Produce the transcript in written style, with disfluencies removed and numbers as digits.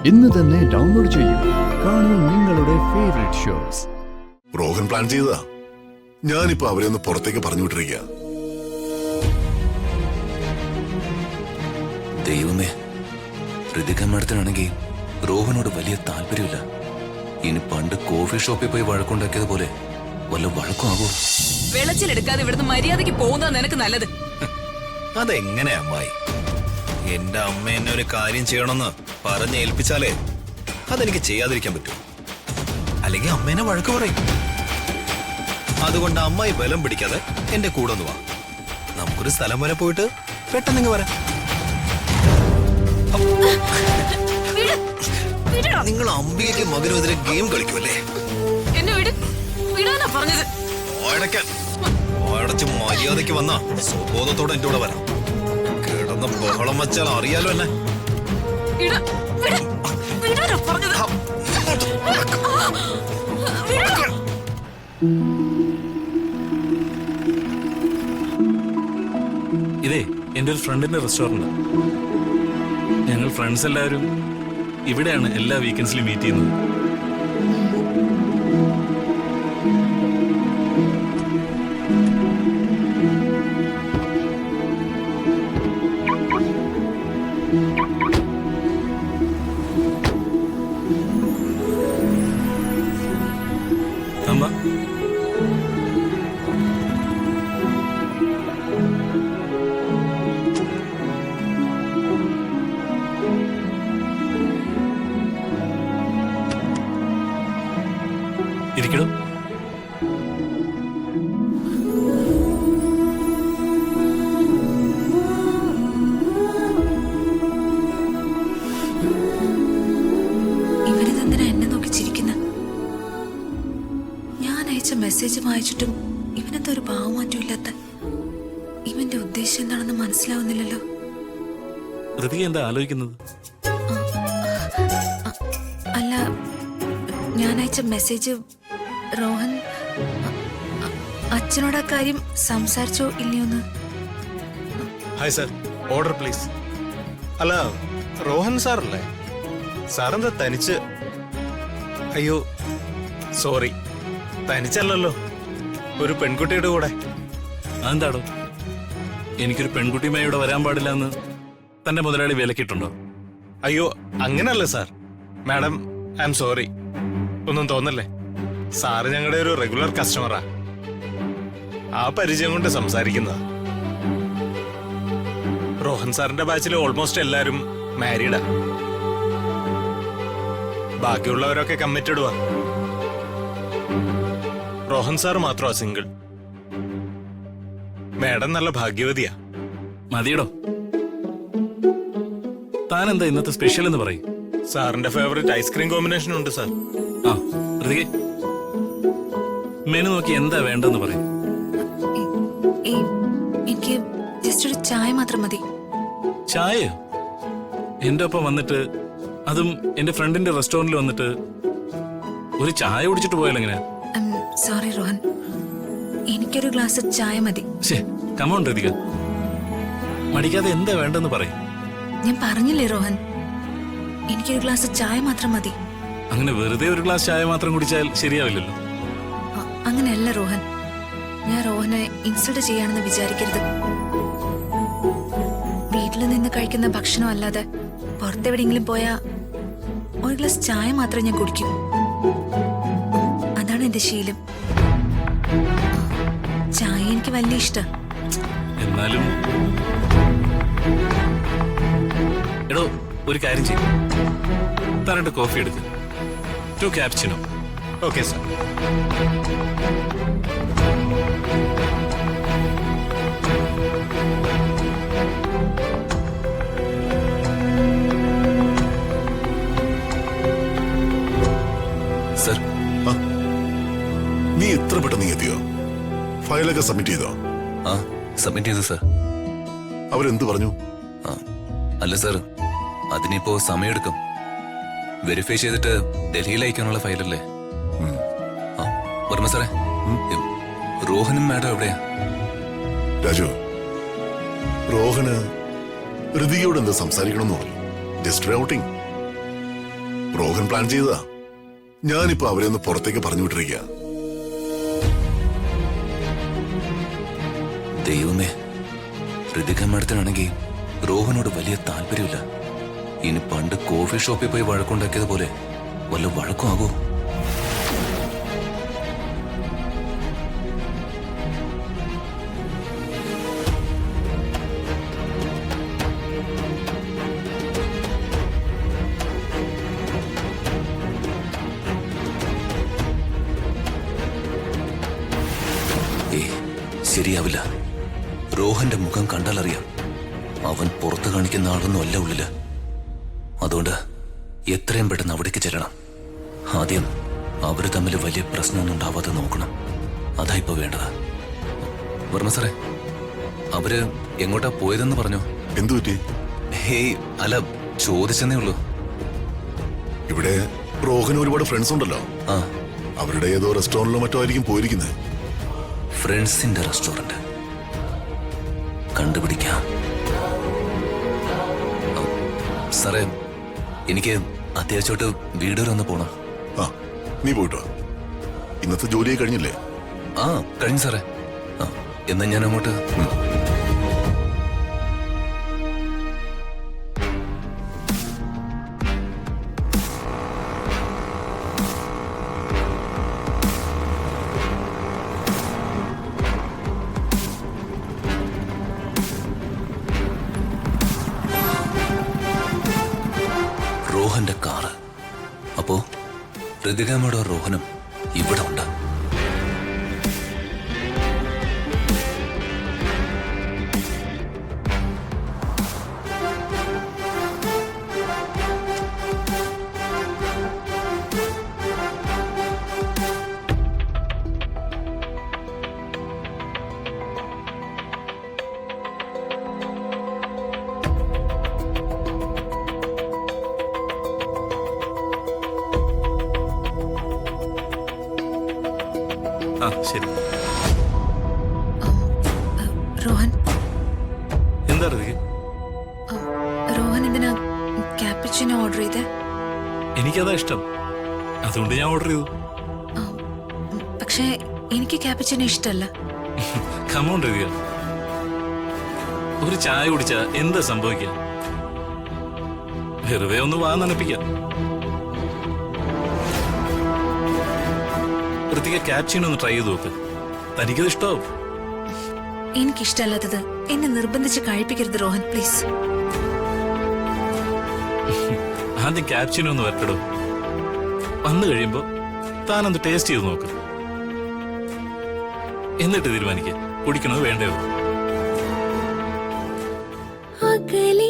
ഇന്ന് തന്നെ ഡൗൺലോഡ് ചെയ്യൂ. കാണൂ നിങ്ങളുടെ ഫേവറേറ്റ് ഷോസ്. റോഹൻ പ്ലാൻ ചെയ്തതാ. ഞാനിപ്പോ അവരെ ഒന്ന് പുറത്തേക്ക് പറഞ്ഞു വിട്ടിരിക്കുക. ദൈവമേ, ഋതിക മാഡത്തിനാണെങ്കിൽ റോഹനോട് വലിയ താല്പര്യമില്ല. ഇനി പണ്ട് കോഫി ഷോപ്പിൽ പോയി വഴക്കുണ്ടാക്കിയതുപോലെ വല്ല വഴക്കുമാകൂ. വെളച്ചിലെടുക്കാതെ ഇവിടുന്ന് മര്യാദയ്ക്ക് പോകുന്നതാ നിനക്ക് നല്ലത്. അതെങ്ങനെ അമ്മായി? എന്റെ അമ്മ എന്നെ ഒരു കാര്യം ചെയ്യണമെന്ന് പറഞ്ഞേൽപ്പിച്ചാലേ അതെനിക്ക് ചെയ്യാതിരിക്കാൻ പറ്റൂ. അല്ലെങ്കിൽ അമ്മേനെ വഴക്ക് പറയും. അതുകൊണ്ട് അമ്മായി ബലം പിടിക്കാതെ എന്റെ കൂടെ ഒന്ന് വാ. നമുക്കൊരു സ്ഥലം വരെ പോയിട്ട് പെട്ടെന്ന് വരാം. നിങ്ങൾ അമ്പികയ്ക്ക് മകനെതിരെ ഗെയിം കളിക്കുമല്ലേ? എന്നെ വിടാനാ പറഞ്ഞത്. അടച്ച് മര്യാദയ്ക്ക് വന്നാ സ്വബോധത്തോടെ എന്റെ കൂടെ വരാം. കിടന്ന് ബഹളം വച്ചാൽ അറിയാലോ എന്നെ. ഇതേ എൻ്റെ ഒരു ഫ്രണ്ടിന്റെ റെസ്റ്റോറന്റ്. ഞങ്ങൾ ഫ്രണ്ട്സ് എല്ലാവരും ഇവിടെയാണ് എല്ലാ വീക്കെൻഡ്സിലും മീറ്റ് ചെയ്യുന്നത്. അമ്മ, ഇരിക്കണോ? ഇവരിതെന്തിനാ എന്നെ നോക്കി ചിരിക്കുന്ന? ഞാൻ അയച്ച മെസ്സേജ് വായിച്ചിട്ടും ഇവനെന്താ ഒരു ഭാവമാറ്റം ഇല്ലാത്ത? ഇവന്റെ ഉദ്ദേശം എന്താണെന്ന് മനസ്സിലാവുന്നില്ലല്ലോ. ഋതിക എന്താ ആലോചിക്കുന്നത്? അല്ല, ഞാൻ അയച്ച മെസ്സേജ് റോഹൻ അച്ഛനോട് ആ കാര്യം സംസാരിച്ചോ ഇല്ലയോന്ന്? Hi sir, order please. അല്ല, റോഹൻ സാറല്ലേ? സാറെന്താ തനിച്ച്? അയ്യോ സോറി, തനിച്ചല്ലല്ലോ, ഒരു പെൺകുട്ടിയുടെ കൂടെ. അതെന്താടോ? എനിക്കൊരു പെൺകുട്ടിയുമായി ഇവിടെ വരാൻ പാടില്ല എന്ന് തന്റെ മുതലാളി വിലക്കിയിട്ടുണ്ടോ? അയ്യോ അങ്ങനല്ല sir. Madam, I am sorry. ഒന്നും തോന്നല്ലേ. സാറ് ഞങ്ങളുടെ ഒരു റെഗുലർ കസ്റ്റമറാ. ആ പരിചയം കൊണ്ട് സംസാരിക്കുന്നതാ. റോഹൻ സാറിന്റെ ബാച്ചിൽ ഓൾമോസ്റ്റ് എല്ലാരും മാരീഡാ. ബാക്കിയുള്ളവരൊക്കെ കമ്മിറ്റഡുവാ. റോഹൻ സാർ മാത്രമാ സിംഗിൾ. മാഡം നല്ല ഭാഗ്യവതിയാ. മതിയടോ. താൻ എന്താ ഇന്നത്തെ സ്പെഷ്യൽ എന്ന് പറയും? സാറിന്റെ ഫേവറേറ്റ് ഐസ്ക്രീം കോമ്പിനേഷൻ ഉണ്ട് സാർ. ആ ഋതികേ, മെനു നോക്കി എന്താ വേണ്ടെന്ന് പറയും. എനിക്ക് ജസ്റ്റ് ഒരു ചായ മാത്രം മതി. ചായയോ? എന്റെ ഒപ്പം വന്നിട്ട്, അതും എന്റെ ഫ്രണ്ടിന്റെ റെസ്റ്റോറന്റിൽ വന്നിട്ട് ഒരു ചായ കുടിച്ചിട്ട് പോയാലോ എങ്ങനെ? സോറി റോഹൻ, എനിക്കൊരു ഗ്ലാസ് ചായ മതി. കമോൺ ഋതിക, മടിക്കാതെ എന്താ വേണ്ടെന്ന് പറയും. ഞാൻ പറഞ്ഞില്ലേ റോഹൻ, എനിക്കൊരു ഗ്ലാസ് ചായ മാത്രം മതി. അങ്ങനെ വെറുതെ ഒരു ഗ്ലാസ് ചായ മാത്രം കുടിച്ചാൽ ശരിയാവില്ലല്ലോ. അങ്ങനെയല്ല റോഹൻ, ഞാൻ റോഹനെ ഇൻസൾട്ട് ചെയ്യാണെന്ന് വിചാരിക്കരുത്. വീട്ടിൽ നിന്ന് കഴിക്കുന്ന ഭക്ഷണം അല്ലാതെ പുറത്തെവിടെയെങ്കിലും പോയാ ഒരു ഗ്ലാസ് ചായ മാത്രം ഞാൻ കുടിക്കും. അതാണ് എന്റെ ശീലം. ചായ എനിക്ക് വലിയ ഇഷ്ടം. എന്നാലും എടോ, ഒരു കാര്യം ചെയ്യും, തരണ്ട് കോഫി എടുക്ക്. 2 cappuccino. Okay sir. സർ, നീ എത്ര പെട്ടെന്ന് എത്തിയോ? ഫയലൊക്കെ സബ്മിറ്റ് ചെയ്തോ? ആ സബ്മിറ്റ് ചെയ്തു സർ. അവരെന്ത് പറഞ്ഞു? അല്ല സർ, അതിനിപ്പോ സമയമെടുക്കും. വെരിഫൈ ചെയ്തിട്ട് ഡൽഹിയിൽ അയക്കാനുള്ള ഫയലല്ലേ. വർമ്മ സാറേ, റോഹനും മാഡം എവിടെയാ? രാജു, രോഹന് ഋതികയോട് എന്താ സംസാരിക്കണമെന്ന് പറഞ്ഞു. Just outing. റോഹൻ പ്ലാൻ ചെയ്തതാ. ഞാനിപ്പോ അവരെ ഒന്ന് പുറത്തേക്ക് പറഞ്ഞു വിട്ടിരിക്കുക. ദൈവമേ, ഋതിക മാഡത്തിനാണെങ്കിൽ റോഹനോട് വലിയ താല്പര്യമില്ല. ഇനി പണ്ട് കോഫി ഷോപ്പിൽ പോയി വഴക്കുണ്ടാക്കിയതുപോലെ വല്ല വഴക്കും ആകോ? ശരിയാവില്ല. റോഹന്റെ മുഖം കണ്ടാലറിയാം അവൻ പുറത്തു കാണിക്കുന്ന ആളൊന്നും അല്ല ഉള്ളില്. അതുകൊണ്ട് എത്രയും പെട്ടെന്ന് അവിടേക്ക് ചെല്ലണം. ആദ്യം അവര് തമ്മിൽ വലിയ പ്രശ്നമൊന്നും ഉണ്ടാവാതെ നോക്കണം. അതാ ഇപ്പൊ വേണ്ടത്. വർമ്മ സാറേ, അവര് എങ്ങോട്ടാ പോയതെന്ന് പറഞ്ഞോ? എന്തു പറ്റി? ഹേയ് അല്ല, ചോദിച്ചെന്നേ ഉള്ളൂ. ഇവിടെ റോഹന് ഒരുപാട് ഫ്രണ്ട്സ് ഉണ്ടല്ലോ. ആ, അവരുടെ ഏതോ റെസ്റ്റോറന്റിലോ മറ്റോ ആയിരിക്കും പോയിരിക്കുന്നത്. ഫ്രണ്ട്സിന്റെ റെസ്റ്റോറന്റ് കണ്ടുപിടിക്കാം. സാറേ, എനിക്ക് അത്യാവശ്യമായിട്ട് വീട് വരെ ഒന്ന് പോണം. ആ, നീ പോയിട്ടോ. ഇന്നത്തെ ജോലിയെ കഴിഞ്ഞില്ലേ? ആ, കഴിഞ്ഞു സാറേ. ആ, എന്നാ ഞാൻ അങ്ങോട്ട്. റോഹന്റെ കാറ്. അപ്പോ ഋതികാമ്മയുടെ റോഹനും ഇവിടെ ഉണ്ട്. ആ ശരി. റോഹൻ, എന്താ ഋതിക? റോഹൻ എന്തിനാ ക്യാപ്പച്ചിനോ ഓർഡർ ചെയ്തേ? എനിക്കതാ ഇഷ്ടം, അതുകൊണ്ട് ഞാൻ ഓർഡർ ചെയ്തു. പക്ഷേ എനിക്ക് ക്യാപ്പച്ചിനോ ഇഷ്ടമല്ല. കമോൺ ഋതിക, ഒരു ചായ കുടിച്ചാ എന്താ സംഭവിക്കുക? വെറുതെ ഒന്ന് വാ നനപ്പിക്കാം. ഋതിക ക്യാപ്ചീനോ ഒന്ന് ട്രൈ ചെയ്ത് നോക്ക്, തനിക്കത് ഇഷ്ടാവും. എനിക്കിഷ്ടമല്ലാത്തത് എന്നെ നിർബന്ധിച്ച് കഴിപ്പിക്കരുത് റോഹൻ, പ്ലീസ്. ആദ്യം ക്യാപ്ചീനോ ഒന്ന് വരട്ടോ. വന്നു കഴിയുമ്പോ താനൊന്ന് ടേസ്റ്റ് ചെയ്ത് നോക്ക്, എന്നിട്ട് തീരുമാനിക്കുക കുടിക്കണോ വേണ്ടയോ. അകലെ